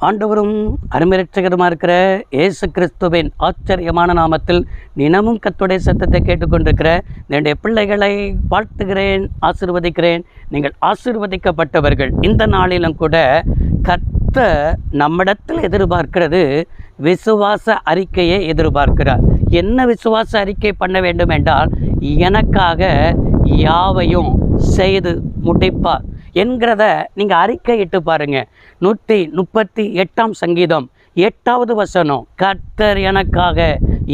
ஆண்டவரும் அருமைரட்சகருமா இருக்கிற இயேசு கிறிஸ்துவின் ஆச்சரியமான நாமத்தில் தினமும் கர்த்தருடைய சத்தத்தை கேட்டுக்கொண்டிருக்கிற என்னுடைய பிள்ளைகளை வாழ்த்துகிறேன், ஆசீர்வதிக்கிறேன். நீங்கள் ஆசீர்வதிக்கப்பட்டவர்கள். இந்த நாளிலும் கூட கர்த்தர் நம்மிடத்தில் எதிர்பார்க்கிறது விசுவாச அறிக்கையை எதிர்பார்க்கிறார். என்ன விசுவாச அறிக்கை பண்ண வேண்டும் என்றால், எனக்காக யாவையும் செய்து முடிப்பார் என்கிறத நீங்கள் அறிக்கையிட்டு பாருங்கள். 138ஆம் சங்கீதம் 8வது வசனம், கர்த்தர் எனக்காக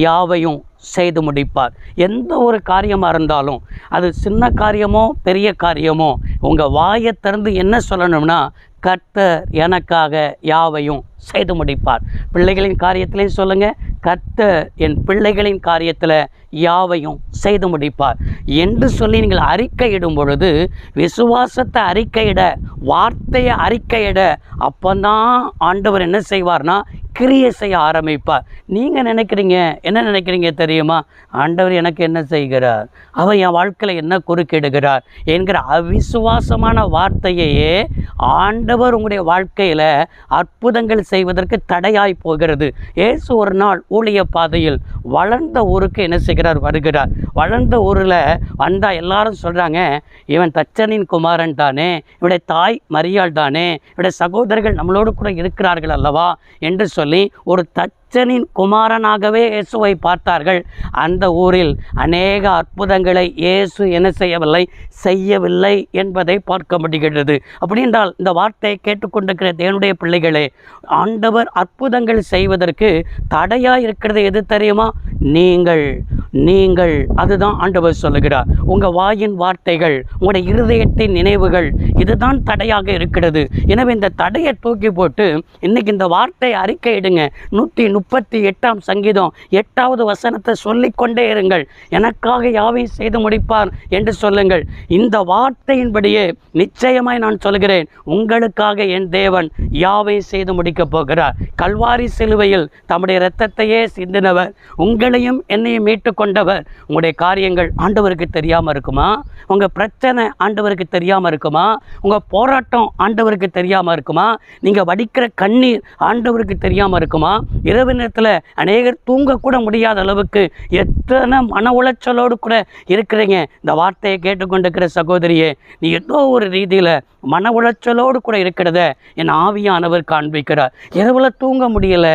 யாவையும் செய்து முடிப்பார். எந்த ஒரு காரியமாக இருந்தாலும், அது சின்ன காரியமோ பெரிய காரியமோ, உங்கள் வாயை திறந்து என்ன சொல்லணும்னா, கர்த்தர் எனக்காக யாவையும் செய்து முடிப்பார். பிள்ளைகளின் காரியத்திலையும் சொல்லுங்கள், கர்த்தர் என் பிள்ளைகளின் காரியத்தில் யாவையும் செய்து முடிப்பார் என்று சொல்லி நீங்கள் அறிக்கையிடும் பொழுது, விசுவாசத்தை அறிக்கையிட, வார்த்தையை அறிக்கையிட, அப்போதான் ஆண்டவர் என்ன செய்வார்னா கிரியை செய்ய ஆரம்பிப்பார். நீங்கள் நினைக்கிறீங்க, என்ன நினைக்கிறீங்க தெரியுமா? ஆண்டவர் எனக்கு என்ன செய்கிறார், அவர் என் வாழ்க்கையில் என்ன குறுக்கிடுகிறார் என்கிற அவிசுவாசமான வார்த்தையையே ஆண்டவர் உங்களுடைய வாழ்க்கையில் அற்புதங்கள் செய்வதற்கு தடையாய் போகிறது. இயேசு ஒரு நாள் ஊழிய பாதையில் வளர்ந்த ஊருக்கு என்ன செய்கிறார், வருகிறார். வளர்ந்த ஊரில் வந்தால் எல்லாரும் சொல்கிறாங்க, இவன் தச்சனின் குமாரன் தானே, இவனுடைய தாய் மரியாள் தானே, இவனுடைய சகோதரர்கள் நம்மளோடு கூட இருக்கிறார்கள் அல்லவா என்று சொல்லி ஒரு தச்சனின் குமாரனாகவே இயேசுவை பார்த்தார்கள். அந்த ஊரில் அநேக அற்புதங்களை இயேசு என்ன செய்யவில்லை என்பதை பார்க்க முடிகிறது. அப்படி என்றால் இந்த வார்த்தையை கேட்டுக்கொண்டிருக்கிற தேவனுடைய பிள்ளைகளே, ஆண்டவர் அற்புதங்கள் செய்வதற்கு தடையாக இருக்கிறது எது தெரியுமா? நீங்கள் அதுதான் ஆண்டவர் சொல்லுகிறார். உங்கள் வாயின் வார்த்தைகள், உங்களுடைய இருதயத்தின் நினைவுகள், இதுதான் தடையாக இருக்கிறது. எனவே இந்த தடையை தூக்கி போட்டு இன்னைக்கு இந்த வார்த்தை அறிக்கையிடுங்க. 138ஆம் சங்கீதம் 8வது வசனத்தை சொல்லிக்கொண்டே இருங்கள். எனக்காக யாவையும் செய்து முடிப்பார் என்று சொல்லுங்கள். இந்த வார்த்தையின்படியே நிச்சயமாய் நான் சொல்கிறேன், உங்களுக்காக என் தேவன் யாவையும் செய்து முடிக்கப் போகிறார். கல்வாரி சிலுவையில் தம்முடைய இரத்தத்தையே சிந்தினவர், உங்களையும் என்னையும் மீட்டு கொண்டவர். உங்களுடைய காரியங்கள் ஆண்டவருக்கு தெரியாமல் இருக்குமா? உங்கள் பிரச்சனை ஆண்டவருக்கு தெரியாமல் இருக்குமா? உங்கள் போராட்டம் ஆண்டவருக்கு தெரியாமல் இருக்குமா? நீங்கள் வடிக்கிற கண்ணீர் ஆண்டவருக்கு தெரியாமல் இருக்குமா? இரவு நேரத்தில் அநேகர் தூங்கக்கூட முடியாத அளவுக்கு எத்தனை மன உளைச்சலோடு கூட இருக்கிறீங்க. இந்த வார்த்தையை கேட்டுக்கொண்டிருக்கிற சகோதரியே, நீ ஏதோ ஒரு ரீதியில் மன உளைச்சலோடு கூட இருக்கிறத என் ஆவியானவர் காண்பிக்கிறார். இரவில் தூங்க முடியலை,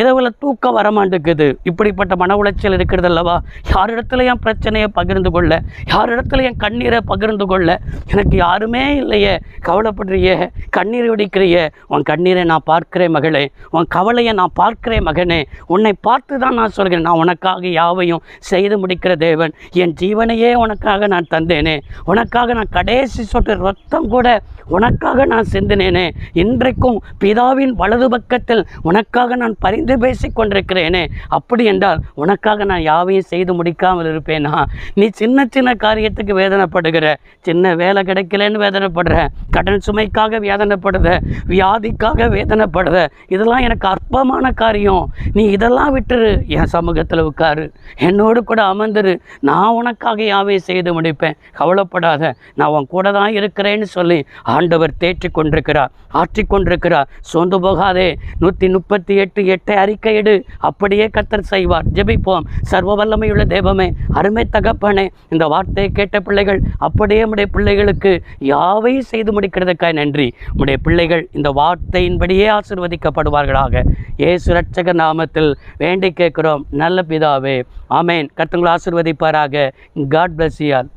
இரவில் தூக்கம் வரமாட்டேங்குது. இப்படிப்பட்ட மன உளைச்சல் இருக்கிறது அல்லவா? யாரிடத்துல என் பிரச்சனையை பகிர்ந்து கொள்ள, யாரிடத்துல என் கண்ணீரை பகிர்ந்து கொள்ள எனக்கு யாருமே இல்லையே. கவலைப்படுறியே, கண்ணீர் வெடிக்கிறியே. உன் கண்ணீரை நான் பார்க்கிறேன் மகளே, உன் கவலையை நான் பார்க்கிறேன் மகனே. உன்னை பார்த்து தான் நான் சொல்கிறேன், நான் உனக்காக யாவையும் செய்து முடிக்கிற தேவன். என் ஜீவனையே உனக்காக நான் தந்தேனே, உனக்காக நான் கடைசி சொட்டு ரத்தம் கூட உனக்காக நான் சிந்தினேனே. இன்றைக்கும் பிதாவின் வலது பக்கத்தில் உனக்காக நான் பரிந்து பேசி கொண்டிருக்கிறேனே. அப்படி என்றால் உனக்காக நான் யாவையும் செய்து முடிக்காமல் இருப்பேனா? நீ சின்ன சின்ன காரியத்துக்கு வேதனைப்படுகிற, சின்ன வேலை கிடைக்கலன்னு வேதனைப்படுற, கடன் சுமைக்காக வேதனைப்படுற, வியாதிக்காக வேதனைப்படுற, இதெல்லாம் எனக்கு அற்பமான காரியம். நீ இதெல்லாம் விட்டுரு, என் சமூகத்தில் உட்காரு, என்னோடு கூட அமர்ந்துரு, நான் உனக்காக யாவையும் செய்து முடிப்பேன். கவலைப்படாத, நான் உன் கூட தான் இருக்கிறேன்னு சொல்லி ஆண்டவர் தேற்றி கொண்டிருக்கிறார், ஆற்றிக்கொண்டிருக்கிறார். சோர்ந்து போகாதே. 138:8 அறிக்கையிடு, அப்படியே கர்த்தர் செய்வார். ஜெபிப்போம். சர்வ வல்லமையுள்ள தேவமே, அருமை தகப்பனே, இந்த வார்த்தையை கேட்ட பிள்ளைகள் அப்படியே உடைய பிள்ளைகளுக்கு யாவையும் செய்து முடிக்கிறதுக்காக நன்றி. உடைய பிள்ளைகள் இந்த வார்த்தையின்படியே ஆசீர்வதிக்கப்படுவார்களாக. இயேசு இரட்சகர் நாமத்தில் வேண்டி கேட்கிறோம் நல்ல பிதாவே, ஆமேன். கர்த்தர் உங்களை ஆசீர்வதிப்பாராக. God bless you all.